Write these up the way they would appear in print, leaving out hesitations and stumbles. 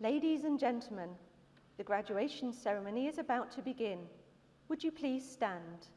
Ladies and gentlemen, the graduation ceremony is about to begin. Would you please stand?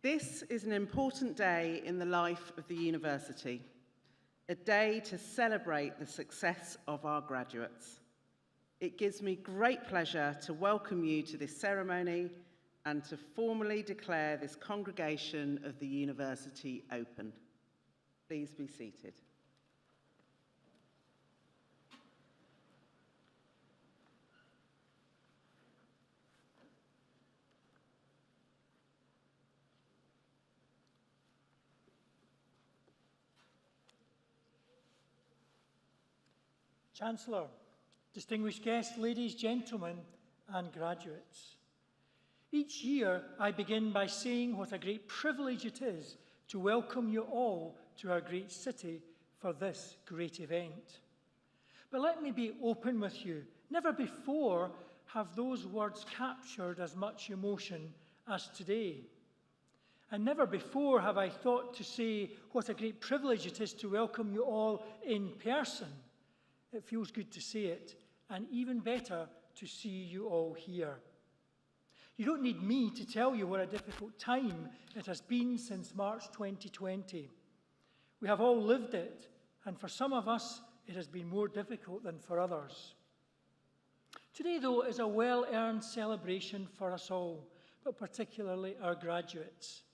This is an important day in the life of the university, a day to celebrate the success of our graduates. It gives me great pleasure to welcome you to this ceremony and to formally declare this congregation of the university open. Please be seated. Chancellor, distinguished guests, ladies, gentlemen, and graduates. Each year, I begin by saying what a great privilege it is to welcome you all to our great city for this great event. But let me be open with you. Never before have those words captured as much emotion as today. And never before have I thought to say what a great privilege it is to welcome you all in person. It feels good to say it, and even better to see you all here. You don't need me to tell you what a difficult time it has been since March 2020. We have all lived it, and for some of us, it has been more difficult than for others. Today, though, is a well-earned celebration for us all, but particularly our graduates.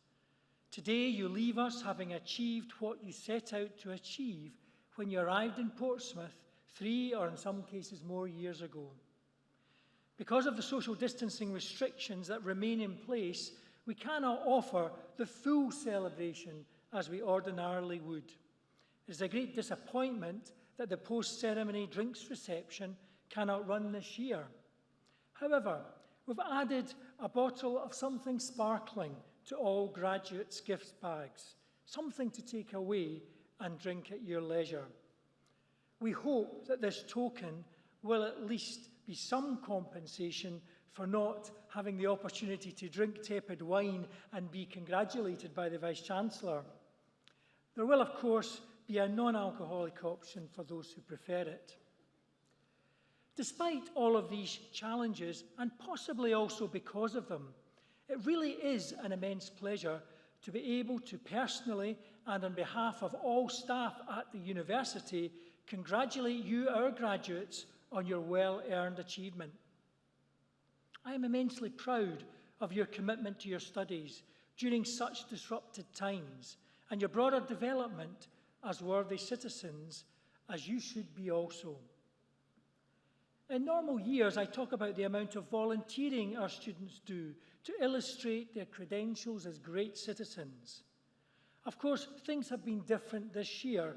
Today, you leave us having achieved what you set out to achieve when you arrived in Portsmouth 3 or in some cases more years ago. Because of the social distancing restrictions that remain in place, we cannot offer the full celebration as we ordinarily would. It is a great disappointment that the post-ceremony drinks reception cannot run this year. However, we've added a bottle of something sparkling to all graduates' gift bags, something to take away and drink at your leisure. We hope that this token will at least be some compensation for not having the opportunity to drink tepid wine and be congratulated by the Vice-Chancellor. There will, of course, be a non-alcoholic option for those who prefer it. Despite all of these challenges, and possibly also because of them, it really is an immense pleasure to be able to personally and on behalf of all staff at the university congratulate you, our graduates, on your well-earned achievement. I am immensely proud of your commitment to your studies during such disrupted times and your broader development as worthy citizens, as you should be also. In normal years, I talk about the amount of volunteering our students do to illustrate their credentials as great citizens. Of course, things have been different this year,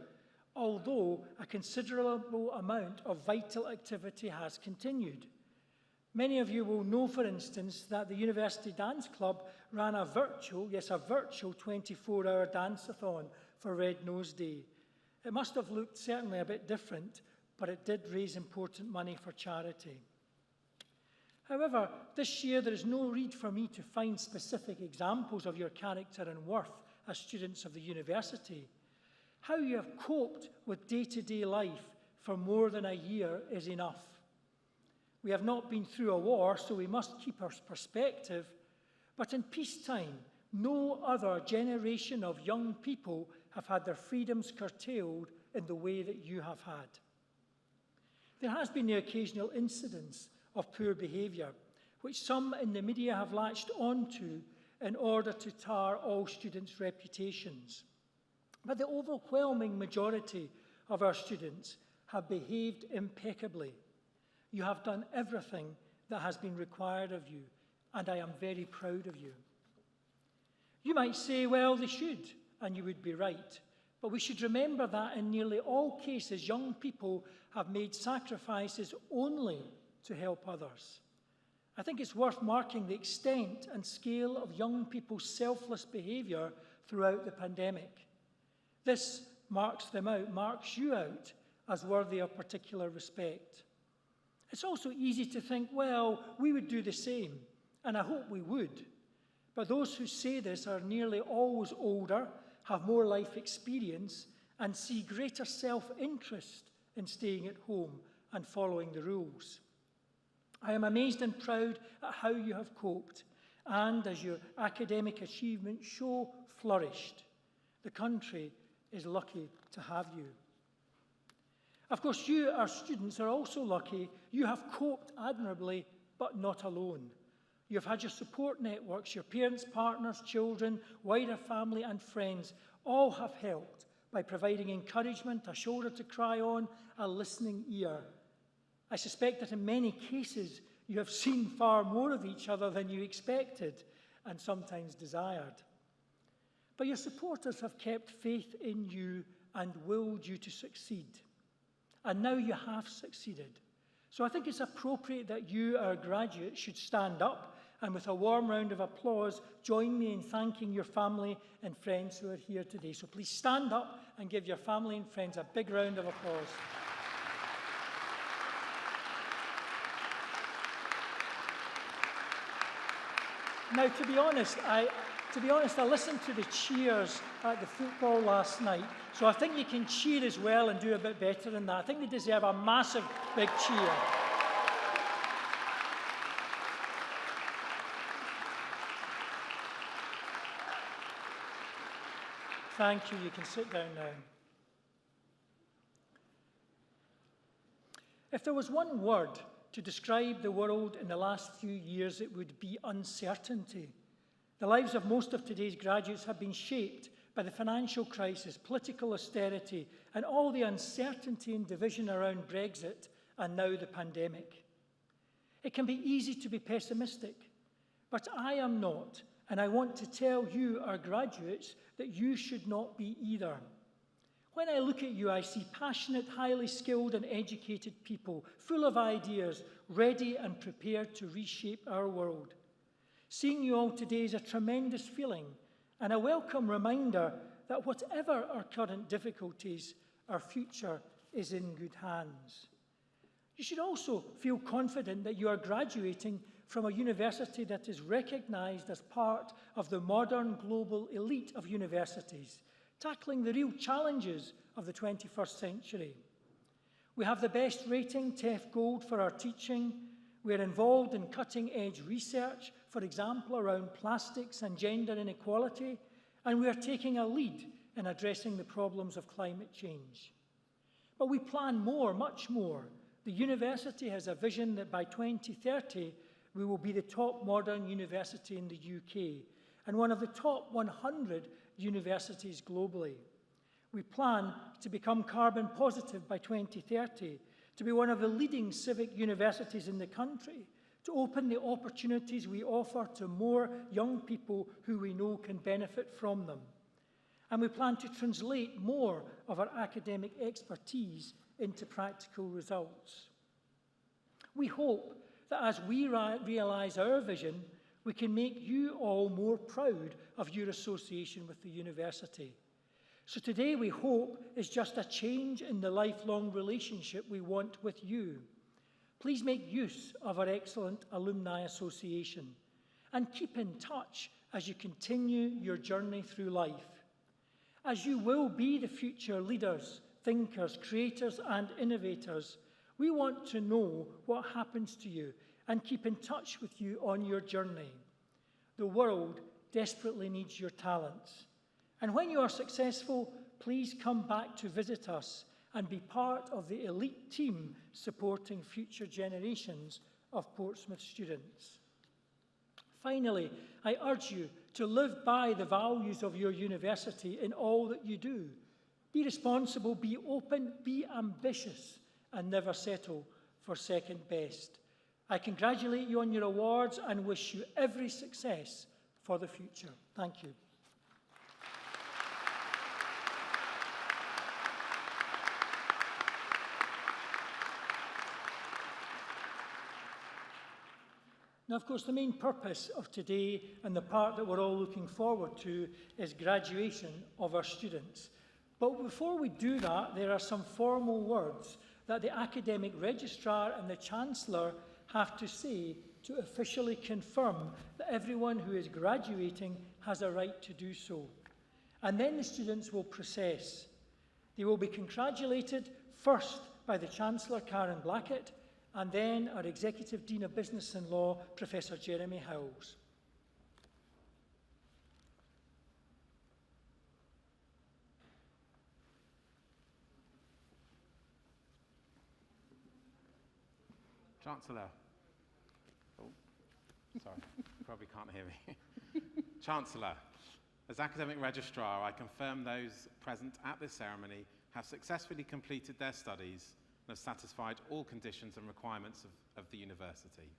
although a considerable amount of vital activity has continued. Many of you will know, for instance, that the University Dance Club ran a virtual 24-hour dance-a-thon for Red Nose Day. It must have looked certainly a bit different, but it did raise important money for charity. However, this year there is no need for me to find specific examples of your character and worth as students of the university. How you have coped with day-to-day life for more than a year is enough. We have not been through a war, so we must keep our perspective, but in peacetime, no other generation of young people have had their freedoms curtailed in the way that you have had. There has been the occasional incidence of poor behaviour, which some in the media have latched onto in order to tar all students' reputations. But the overwhelming majority of our students have behaved impeccably. You have done everything that has been required of you, and I am very proud of you. You might say, well, they should, and you would be right. But we should remember that in nearly all cases, young people have made sacrifices only to help others. I think it's worth marking the extent and scale of young people's selfless behaviour throughout the pandemic. This marks you out as worthy of particular respect. It's also easy to think, well, we would do the same, and I hope we would. But those who say this are nearly always older, have more life experience, and see greater self-interest in staying at home and following the rules. I am amazed and proud at how you have coped, and as your academic achievements show, flourished. The country is lucky to have you. Of course, you, our students, are also lucky. You have coped admirably, but not alone. You've had your support networks, your parents, partners, children, wider family and friends all have helped by providing encouragement, a shoulder to cry on, a listening ear. I suspect that in many cases you have seen far more of each other than you expected and sometimes desired. But your supporters have kept faith in you and willed you to succeed. And now you have succeeded. So I think it's appropriate that you, our graduates, should stand up and with a warm round of applause, join me in thanking your family and friends who are here today. So please stand up and give your family and friends a big round of applause. Now, to be honest, I listened to the cheers at the football last night, so I think you can cheer as well and do a bit better than that. I think they deserve a massive big cheer. Thank you. You can sit down now. If there was one word to describe the world in the last few years, it would be uncertainty. The lives of most of today's graduates have been shaped by the financial crisis, political austerity, and all the uncertainty and division around Brexit, and now the pandemic. It can be easy to be pessimistic, but I am not, and I want to tell you, our graduates, that you should not be either. When I look at you, I see passionate, highly skilled and educated people, full of ideas, ready and prepared to reshape our world. Seeing you all today is a tremendous feeling and a welcome reminder that whatever our current difficulties, our future is in good hands. You should also feel confident that you are graduating from a university that is recognised as part of the modern global elite of universities, tackling the real challenges of the 21st century. We have the best rating, TEF Gold, for our teaching. We are involved in cutting-edge research, for example, around plastics and gender inequality, and we are taking a lead in addressing the problems of climate change. But we plan more, much more. The university has a vision that by 2030, we will be the top modern university in the UK and one of the top 100 universities globally. We plan to become carbon positive by 2030, to be one of the leading civic universities in the country, to open the opportunities we offer to more young people who we know can benefit from them. And we plan to translate more of our academic expertise into practical results. We hope that as we realise our vision, we can make you all more proud of your association with the university. So today we hope is just a change in the lifelong relationship we want with you. Please make use of our excellent alumni association and keep in touch as you continue your journey through life. As you will be the future leaders, thinkers, creators and innovators, we want to know what happens to you and keep in touch with you on your journey. The world desperately needs your talents. And when you are successful, please come back to visit us and be part of the elite team supporting future generations of Portsmouth students. Finally, I urge you to live by the values of your university in all that you do. Be responsible, be open, be ambitious, and never settle for second best. I congratulate you on your awards and wish you every success for the future. Thank you. Now, of course, the main purpose of today and the part that we're all looking forward to is graduation of our students. But before we do that, there are some formal words that the academic registrar and the Chancellor have to say to officially confirm that everyone who is graduating has a right to do so. And then the students will process. They will be congratulated first by the Chancellor, Karen Blackett, and then our Executive Dean of Business and Law, Professor Jeremy Howells. Chancellor. Oh, sorry, you probably can't hear me. Chancellor, as Academic Registrar, I confirm those present at this ceremony have successfully completed their studies and have satisfied all conditions and requirements of the university.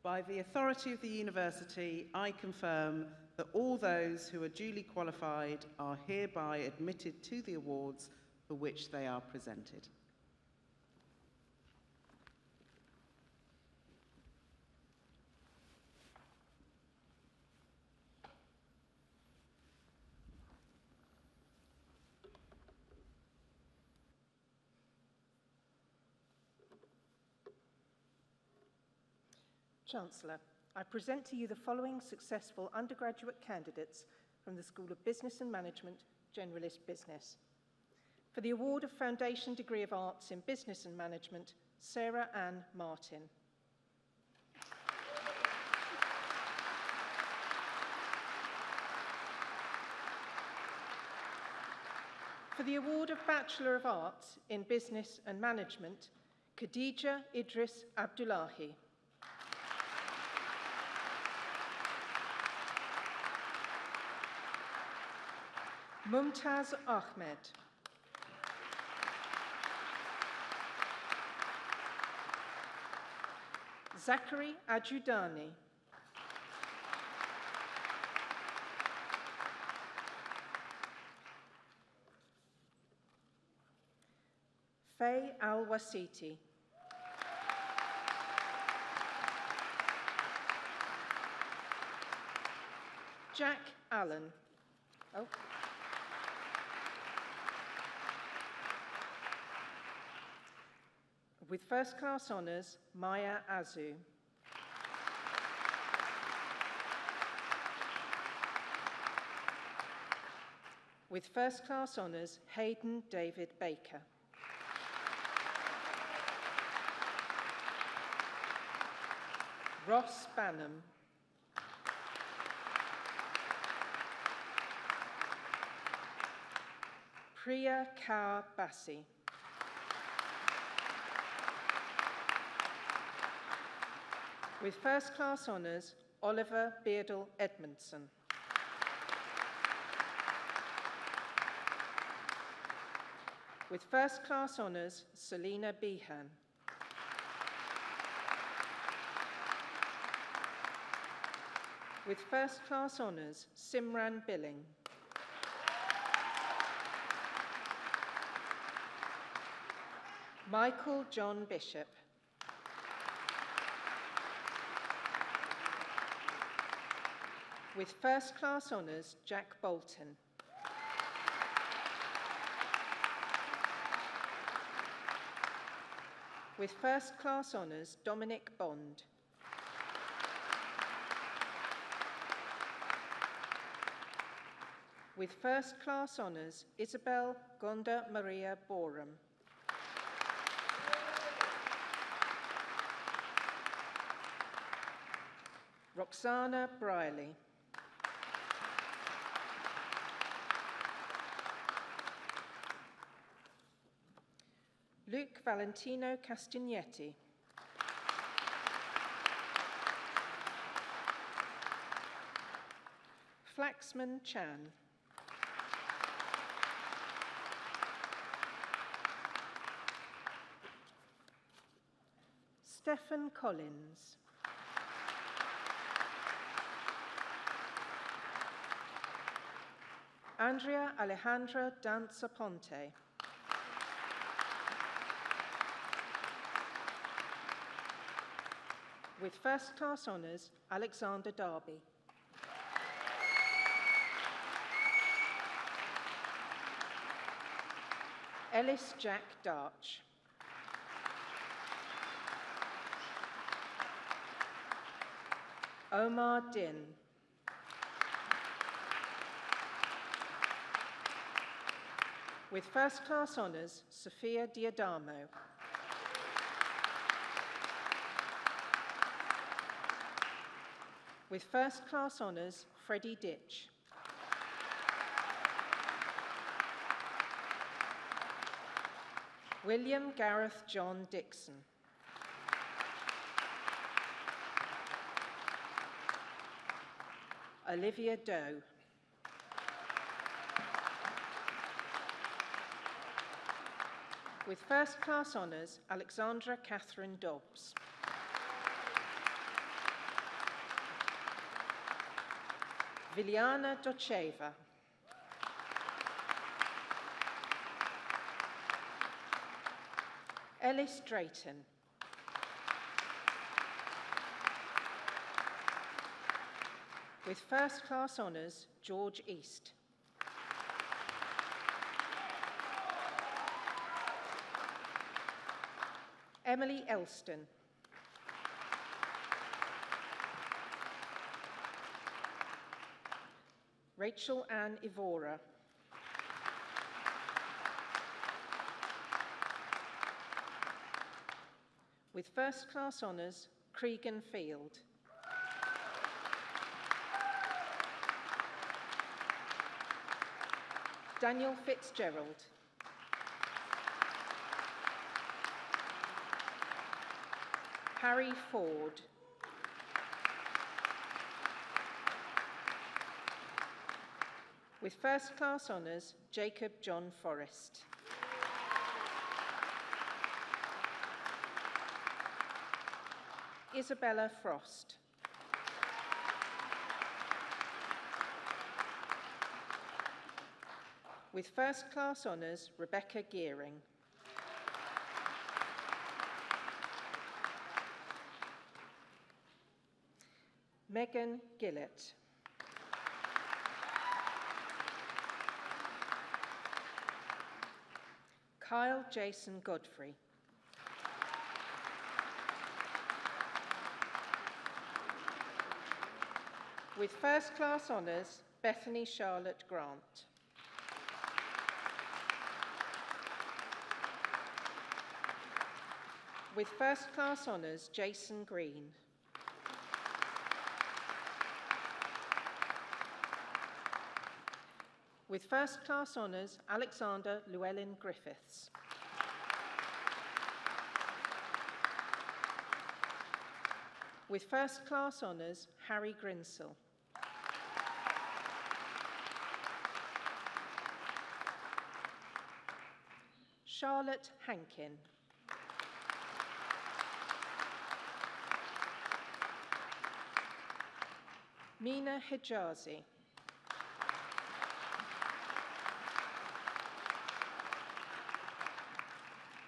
By the authority of the university, I confirm that all those who are duly qualified are hereby admitted to the awards for which they are presented. Chancellor, I present to you the following successful undergraduate candidates from the School of Business and Management, Generalist Business. For the award of Foundation Degree of Arts in Business and Management, Sarah Ann Martin. For the award of Bachelor of Arts in Business and Management, Khadija Idris Abdullahi. Mumtaz Ahmed. Zachary Ajudani. Faye Al-Wasiti. Jack Allen. Oh. With first-class honours, Maya Azu. With first class honours, Hayden David Baker. Ross Banham. Priya Kaur Bassi. With first class honours, Oliver Beardle Edmondson. With first class honours, Selina Behan. With first class honours, Simran Billing. Michael John Bishop. With first class honours, Jack Bolton. With first class honours, Dominic Bond. With first class honours, Isabel Gonda Maria Borum. Roxana Briley. Luke Valentino Castagnetti. Flaxman Chan. Stephen Collins. Andrea Alejandra Danza Ponte. With first class honours, Alexander Darby. Ellis Jack Darch. Omar Din. With first class honours, Sophia Diadamo. With first class honours, Freddie Ditch. William Gareth John Dixon. Olivia Doe. With first class honours, Alexandra Catherine Dobbs. Viliana Doceva. Ellis Drayton. With first class honours, George East. Emily Elston. Rachel Ann Ivora. With first class honours, Cregan Field. Daniel Fitzgerald. Harry Ford. With first class honours, Jacob John Forrest. Isabella Frost. With first class honours, Rebecca Gearing. Megan Gillett. Kyle Jason Godfrey. With first class honours, Bethany Charlotte Grant. With first class honours, Jason Green. With first class honours, Alexander Llewellyn Griffiths. With first class honours, Harry Grinsell. Charlotte Hankin. Mina Hijazi.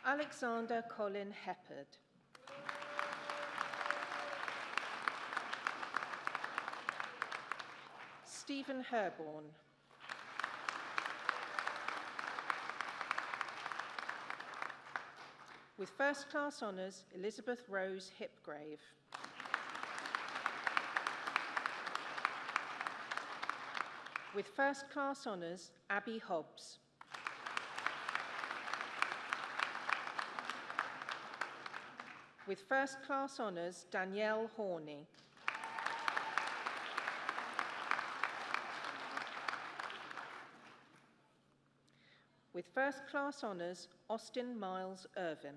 Alexander Colin Heppard. Stephen Herborn. With first class honours, Elizabeth Rose Hipgrave. With first class honours, Abby Hobbs. With first class honours, Danielle Horney. With first class honours, Austin Miles Irvin.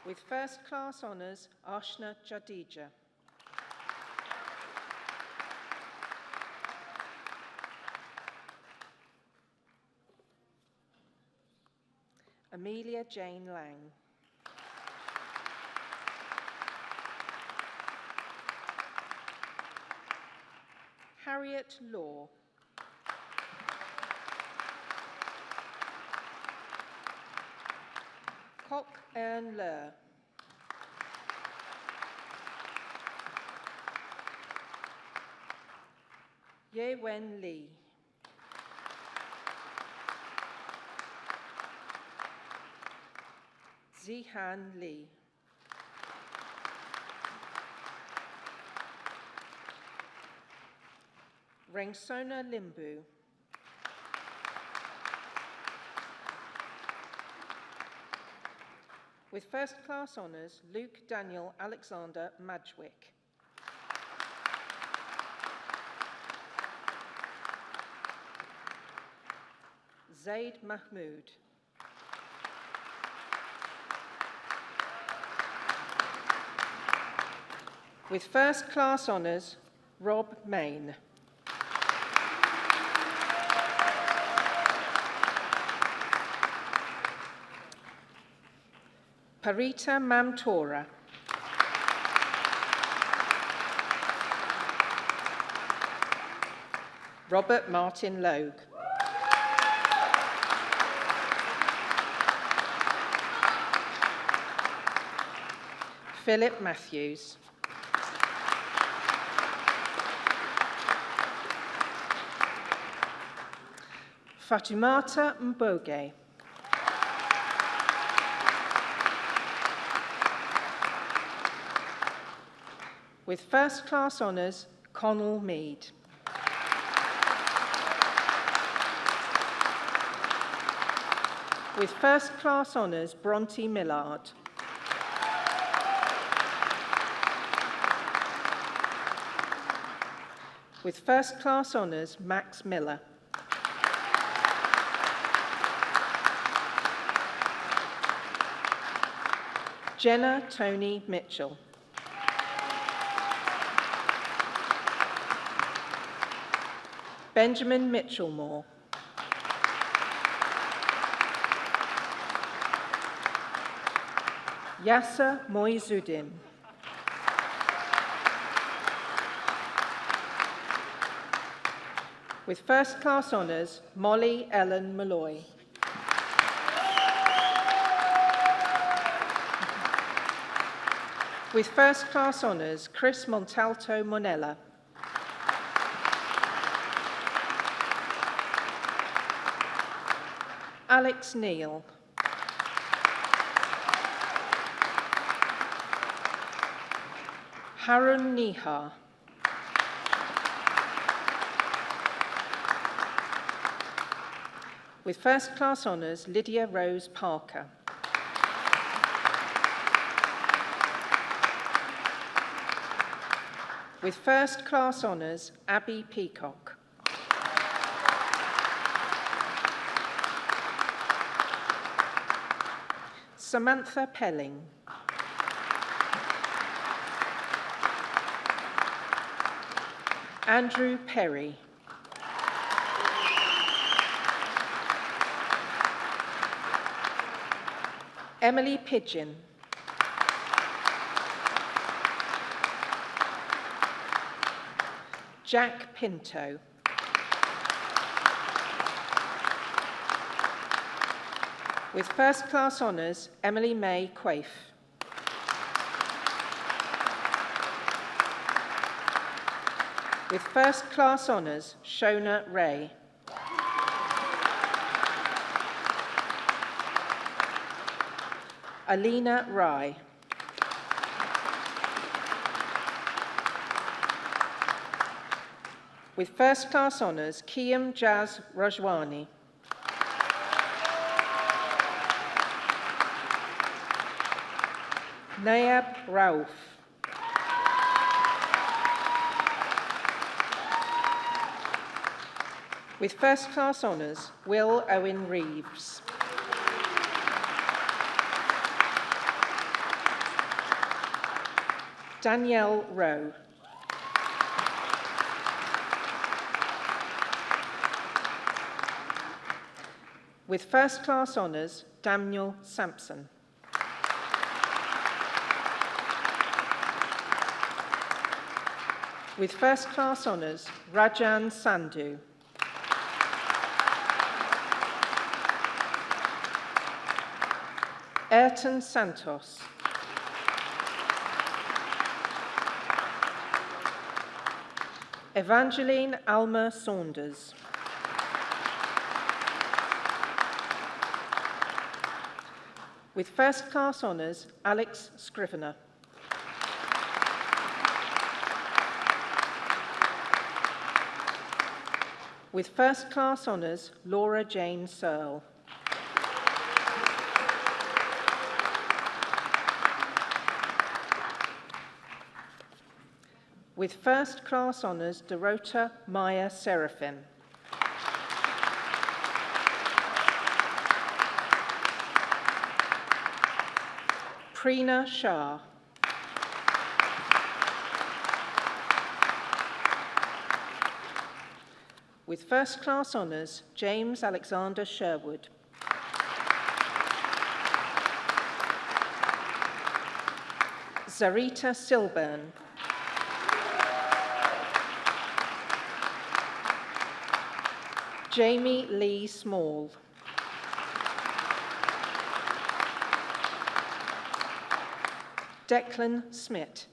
With first class honours, Ashna Jadeja. Amelia Jane Lang. Harriet Law. Kok Earn Lur. Ye Wen Lee. Zihan Lee. Rengsona Limbu. With first class honours, Luke Daniel Alexander Madgwick. Zaid Mahmood. With first class honours, Rob Main. Parita Mamtora. Robert Martin Logue. Philip Matthews. Fatumata Mboge. With first class honours, Connell Mead. With first class honours, Bronte Millard. With first class honours, Max Miller. Jenna Tony Mitchell. Benjamin Mitchellmore. Yasser Moizuddin. With first class honours, Molly Ellen Malloy. With first class honours, Chris Montalto Monella. Alex Neal. Harun Nihar. With first class honours, Lydia Rose Parker. With first class honours, Abby Peacock. Samantha Pelling. Andrew Perry. Emily Pidgeon. Jack Pinto. With first class honours, Emily May Quaife. With first class honours, Shona Ray. Alina Rai. With first class honours, Kiam Jaz Rajwani. Nayab Rauf. With first class honours, Will Owen Reeves. Danielle Rowe. With first class honours, Daniel Sampson. With first class honours, Rajan Sandhu. Ayrton Santos. Evangeline Alma Saunders. With first class honours, Alex Scrivener. With first class honours, Laura Jane Searle. With first class honours, Dorota Maya Serafin. Preena Shah. With first class honours, James Alexander Sherwood. Zarita Silburn. Jamie Lee Small. Declan Smith.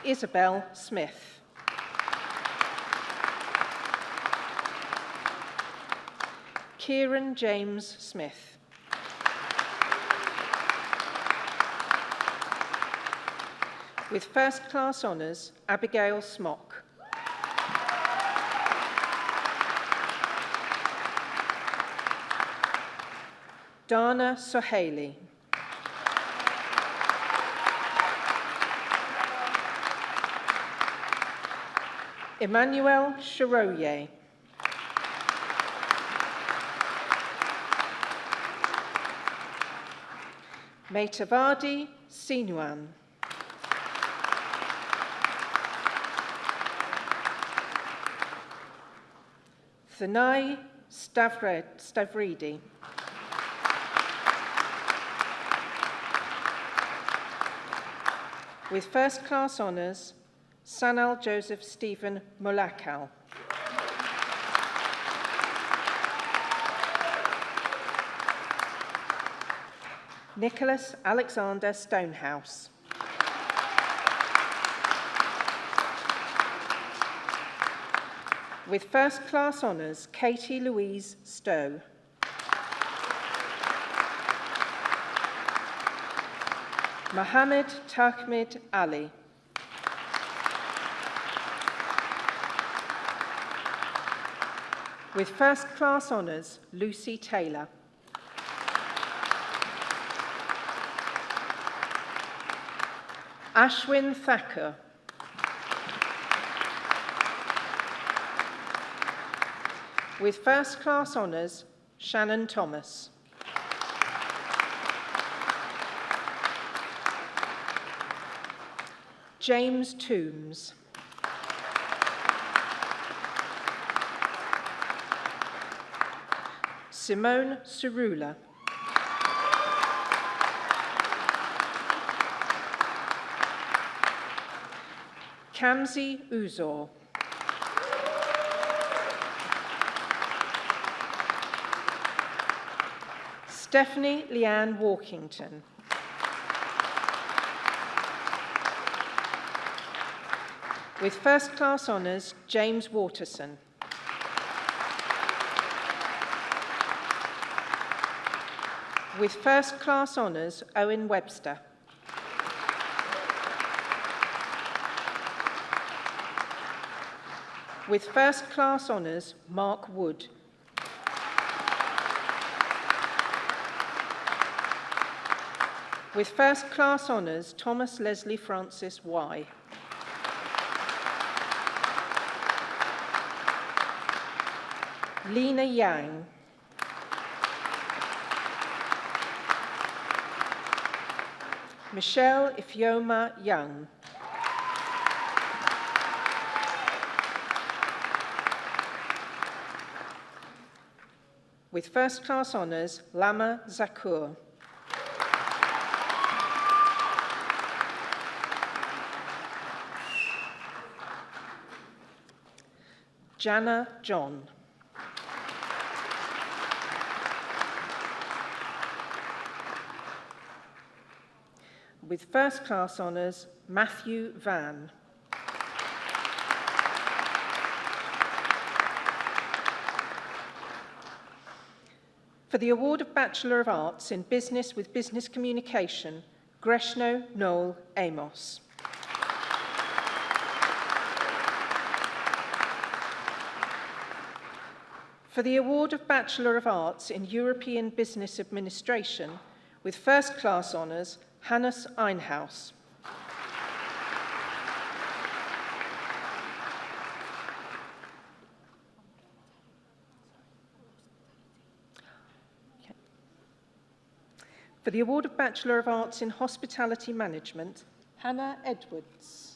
Isabel Smith. Kieran James Smith. With first class honours, Abigail Smock. Dana Sohaili. Emmanuel Sharoye. Metavadi Sinuan. Thanai Stavridi. With first class honours, Sanal Joseph Stephen Molakal. Nicholas Alexander Stonehouse. With first class honours, Katie Louise Stowe. Mohammed Tahmid Ali. With first class honours, Lucy Taylor. Ashwin Thakur. With first class honours, Shannon Thomas. James Toombs. Simone Cerula. Kamsi Uzor. Stephanie Leanne Walkington. With first class honours, James Waterson. With first class honours, Owen Webster. With first class honours, Mark Wood. With first class honours, Thomas Leslie Francis Y. Lena Yang. Michelle Ifeoma Young. With first class honours, Lama Zakur. Jana John. With first class honours, Matthew Van. For the award of Bachelor of Arts in Business with Business Communication, Greshno Noel Amos. For the award of Bachelor of Arts in European Business Administration, with first class honours, Hannes Einhaus. For the award of Bachelor of Arts in Hospitality Management, Hannah Edwards.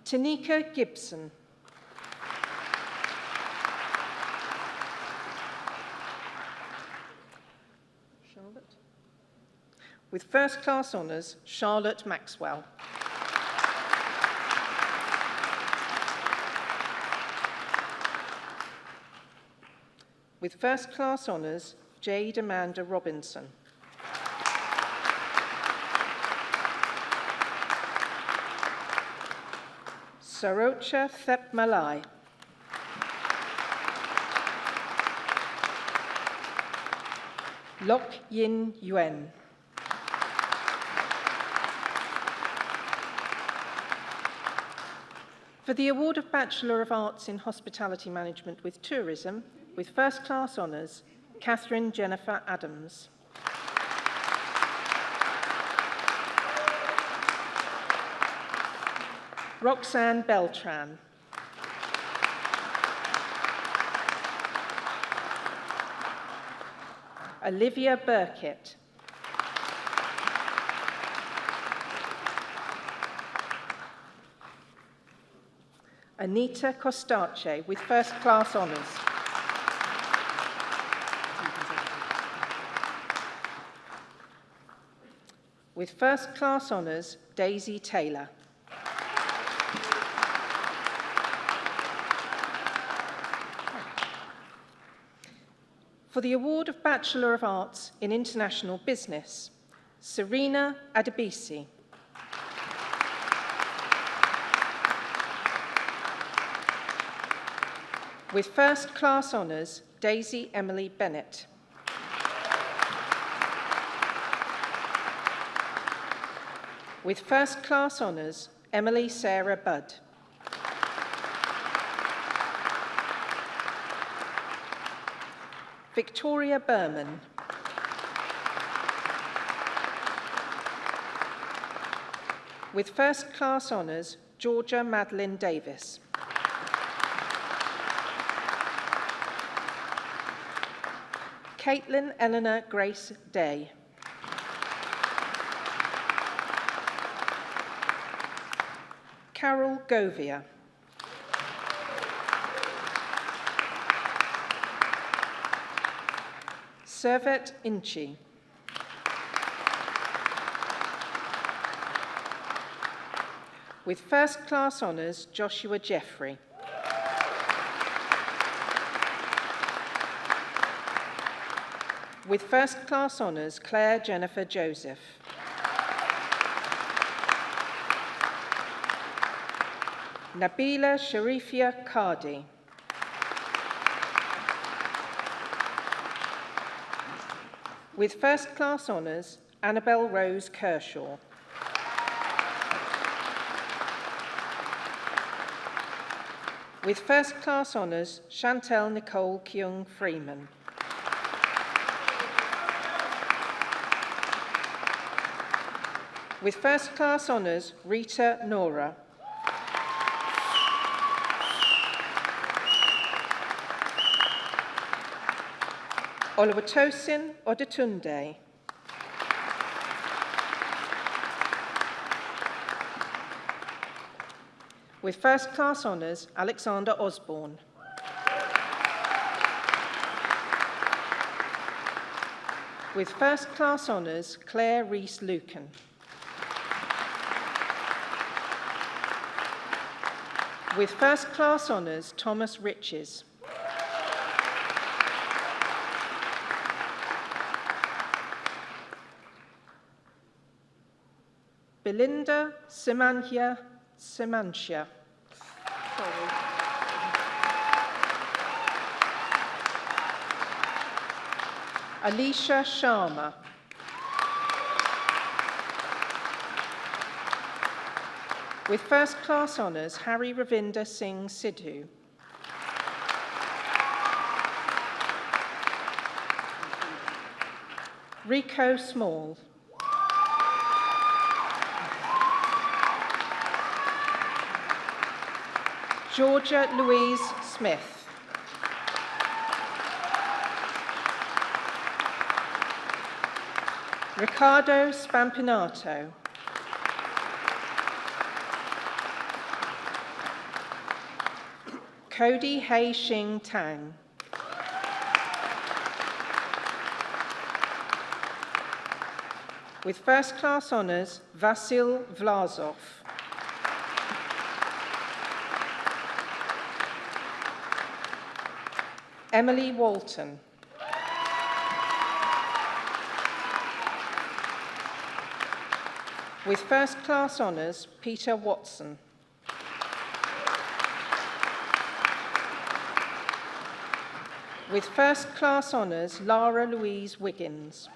Tanika Gibson. Charlotte. With first class honours, Charlotte Maxwell. With first class honours, Jade Amanda Robinson. Sarocha Thep Malai. Lok Yin Yuen. For the award of Bachelor of Arts in Hospitality Management with Tourism, with first class honours, Catherine Jennifer Adams. Roxanne Beltran. Olivia Burkett. Anita Costace with first class honours. With first class honours, Daisy Taylor. For the award of Bachelor of Arts in International Business, Serena Adebisi. With first class honours, Daisy Emily Bennett. With first class honours, Emily Sarah Budd. Victoria Berman. With first class honours, Georgia Madeline Davis. Caitlin Eleanor Grace Day. Carol Govia. Servet Inchi. With first class honours, Joshua Jeffrey. With first class honours, Claire Jennifer Joseph. Nabila Sharifia Cardi. With first class honours, Annabelle Rose Kershaw. With first class honours, Chantel Nicole Kyung Freeman. With first class honours, Rita Nora. Oluwatosin Odetunde. With first class honours, Alexander Osborne. With first class honours, Claire Rees Lucan. With first class honours, Thomas Riches. Belinda Simantia. Alicia Sharma. With first class honours, Harry Ravinder Singh Sidhu. Rico Small. Georgia Louise Smith. Ricardo Spampinato. Cody Hei Xing Tang. With first class honours, Vasil Vlasov. Emily Walton. With first class honours, Peter Watson. With first class honours, Lara Louise Wiggins.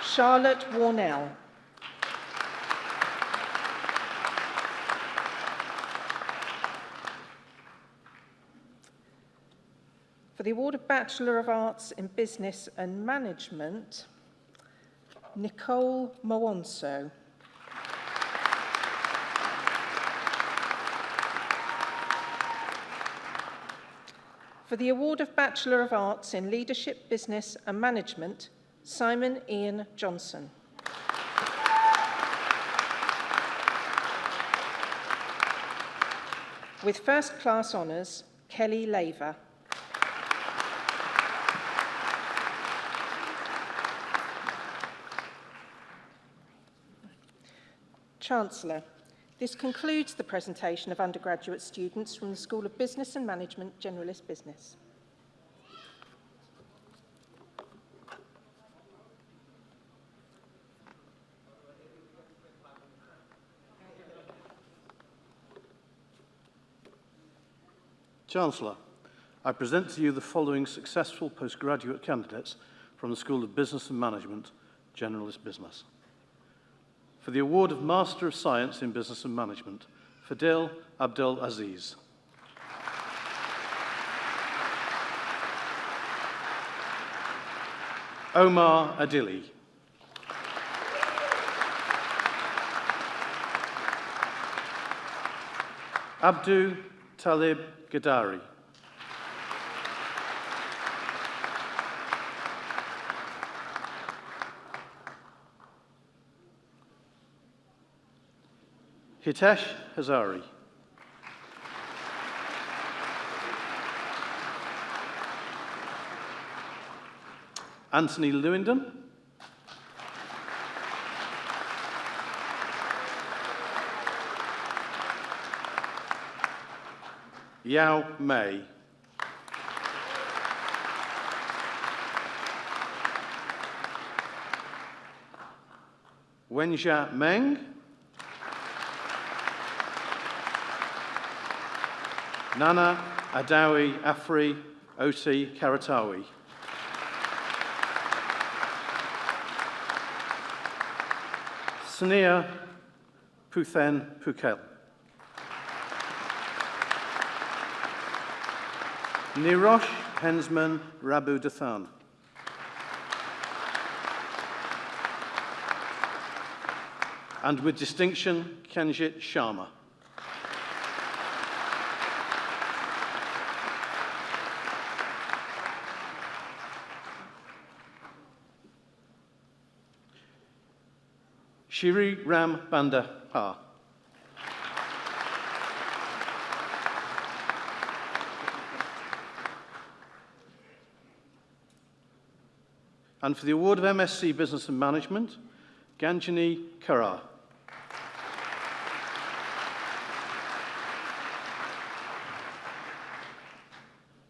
Charlotte Warnell. For the award of Bachelor of Arts in Business and Management, Nicole Mwonso. For the award of Bachelor of Arts in Leadership, Business and Management, Simon Ian Johnson. With first class honours, Kelly Laver. Chancellor, this concludes the presentation of undergraduate students from the School of Business and Management, Generalist Business. Chancellor, I present to you the following successful postgraduate candidates from the School of Business and Management, Generalist Business. For the award of Master of Science in Business and Management, Fadil Abdul Aziz. Omar Adili. Abdu Talib Gadari. Hitesh Hazari. Anthony Lewingdon. Yao Mei. Wenjia Meng. Nana Adawi Afri Oti Karatawi. Sania Puthen Pukel. Nirosh Hensman Rabu Dathan. And with distinction, Kenjit Sharma. Shri Ram Banda Ha. And for the award of MSc Business and Management, Ganjani Kara.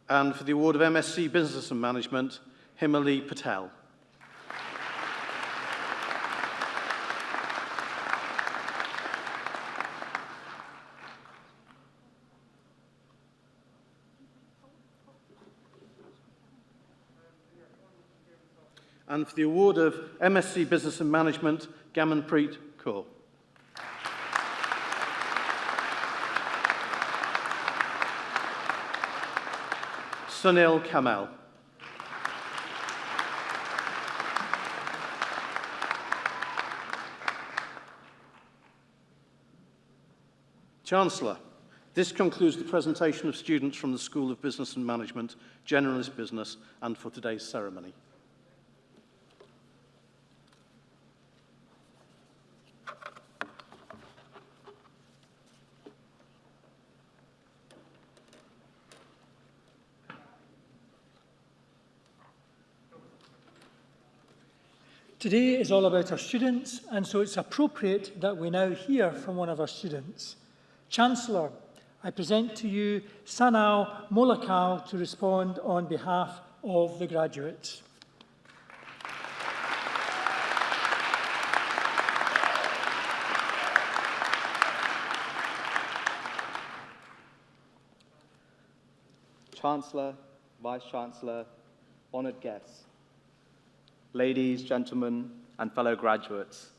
And for the award of MSc Business and Management, Himali Patel. And for the award of MSc Business and Management, Gamanpreet Kaur. Sunil Kamal. Chancellor, this concludes the presentation of students from the School of Business and Management, Generalist Business, and for today's ceremony. Today is all about our students, and so it's appropriate that we now hear from one of our students. Chancellor, I present to you Sanal Molakau to respond on behalf of the graduates. Chancellor, Vice-Chancellor, honoured guests, ladies, gentlemen, and fellow graduates.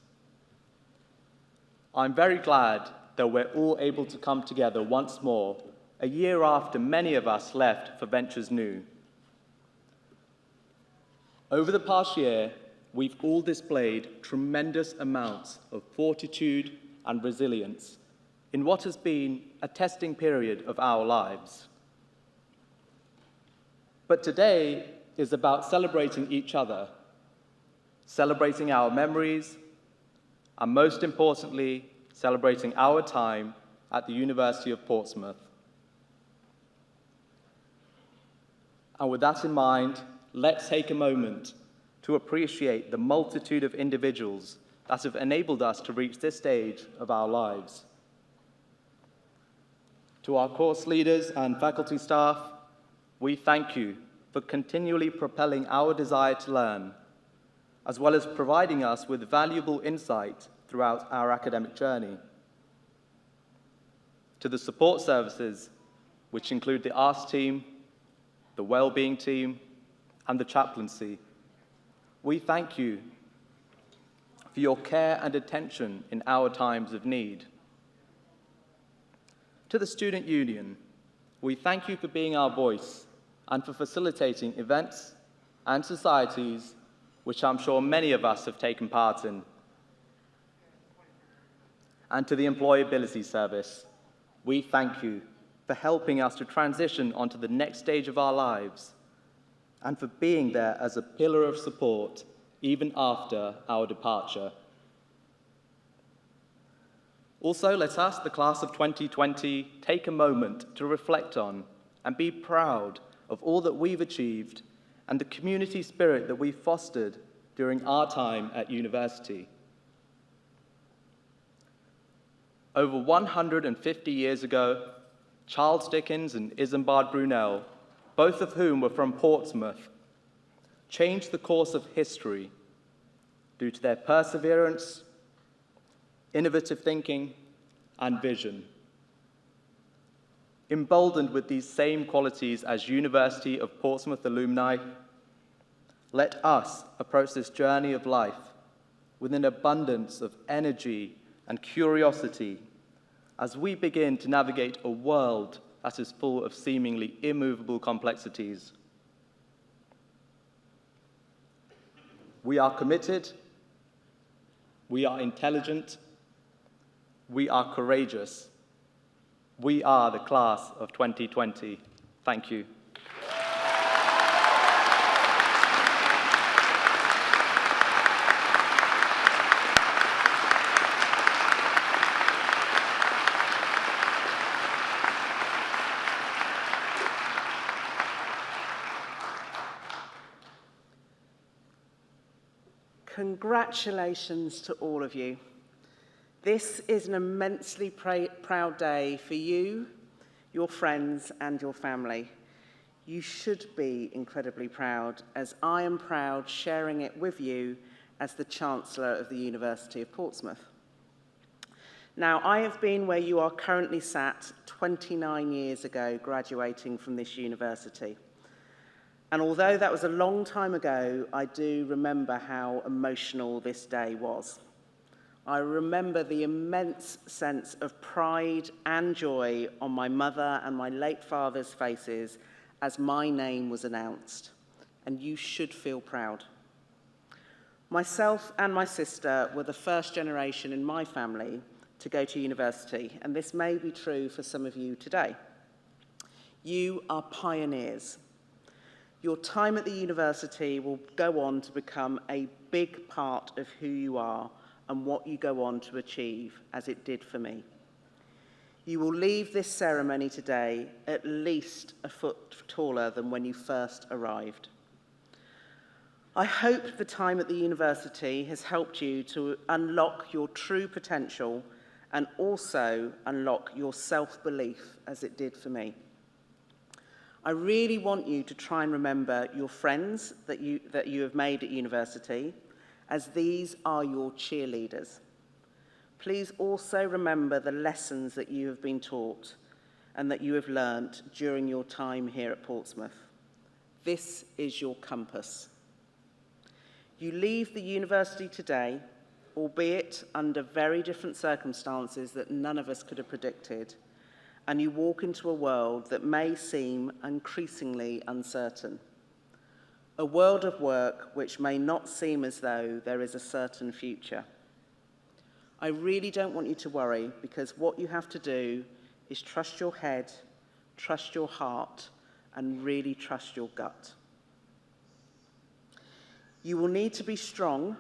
I'm very glad that we're all able to come together once more, a year after many of us left for ventures new. Over the past year, we've all displayed tremendous amounts of fortitude and resilience in what has been a testing period of our lives. But today is about celebrating each other, celebrating our memories, and most importantly, celebrating our time at the University of Portsmouth. And with that in mind, let's take a moment to appreciate the multitude of individuals that have enabled us to reach this stage of our lives. To our course leaders and faculty staff, we thank you for continually propelling our desire to learn, as well as providing us with valuable insight throughout our academic journey. To the support services, which include the arts team, the wellbeing team, and the chaplaincy, We thank you for your care and attention in our times of need. To the Student Union, we thank you for being our voice and for facilitating events and societies which I'm sure many of us have taken part in. And to the Employability Service, we thank you for helping us to transition onto the next stage of our lives and for being there as a pillar of support even after our departure. Also, let us, the class of 2020, take a moment to reflect on and be proud of all that we've achieved and the community spirit that we fostered during our time at university. Over 150 years ago, Charles Dickens and Isambard Brunel, both of whom were from Portsmouth, changed the course of history due to their perseverance, innovative thinking, and vision. Emboldened with these same qualities as University of Portsmouth alumni, let us approach this journey of life with an abundance of energy and curiosity as we begin to navigate a world that is full of seemingly immovable complexities. We are committed, we are intelligent, we are courageous. We are the class of 2020. Thank you. Congratulations to all of you. This is an immensely proud day for you, your friends, and your family. You should be incredibly proud, as I am proud sharing it with you as the Chancellor of the University of Portsmouth. Now, I have been where you are currently sat 29 years ago, graduating from this university. And although that was a long time ago, I do remember how emotional this day was. I remember the immense sense of pride and joy on my mother and my late father's faces as my name was announced. And you should feel proud. Myself and my sister were the first generation in my family to go to university, and this may be true for some of you today. You are pioneers. Your time at the university will go on to become a big part of who you are and what you go on to achieve, as it did for me. You will leave this ceremony today at least a foot taller than when you first arrived. I hope the time at the university has helped you to unlock your true potential and also unlock your self-belief, as it did for me. I really want you to try and remember your friends that you have made at university, as these are your cheerleaders. Please also remember the lessons that you have been taught and that you have learnt during your time here at Portsmouth. This is your compass. You leave the university today, albeit under very different circumstances that none of us could have predicted, and you walk into a world that may seem increasingly uncertain. A world of work which may not seem as though there is a certain future. I really don't want you to worry, because what you have to do is trust your head, trust your heart, and really trust your gut. You will need to be strong,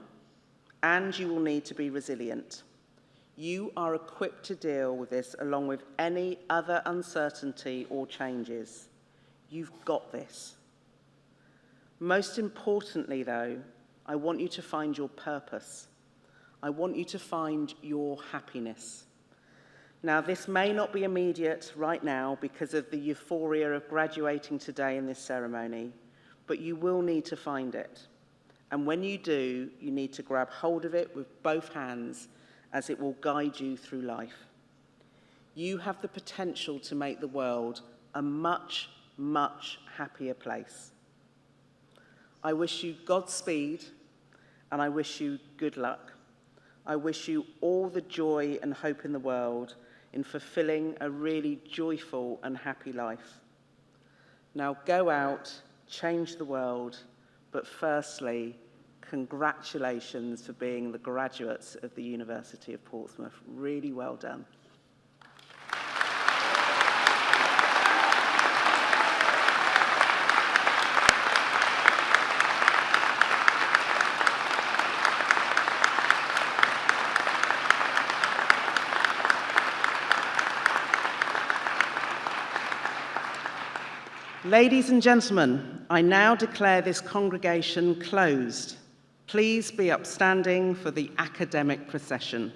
and you will need to be resilient. You are equipped to deal with this along with any other uncertainty or changes. You've got this. Most importantly, though, I want you to find your purpose. I want you to find your happiness. Now, this may not be immediate right now because of the euphoria of graduating today in this ceremony, but you will need to find it. And when you do, you need to grab hold of it with both hands, as it will guide you through life. You have the potential to make the world a much, much happier place. I wish you Godspeed and I wish you good luck. I wish you all the joy and hope in the world in fulfilling a really joyful and happy life. Now go out, change the world, but firstly, congratulations for being the graduates of the University of Portsmouth. Really well done. Ladies and gentlemen, I now declare this congregation closed. Please be upstanding for the academic procession.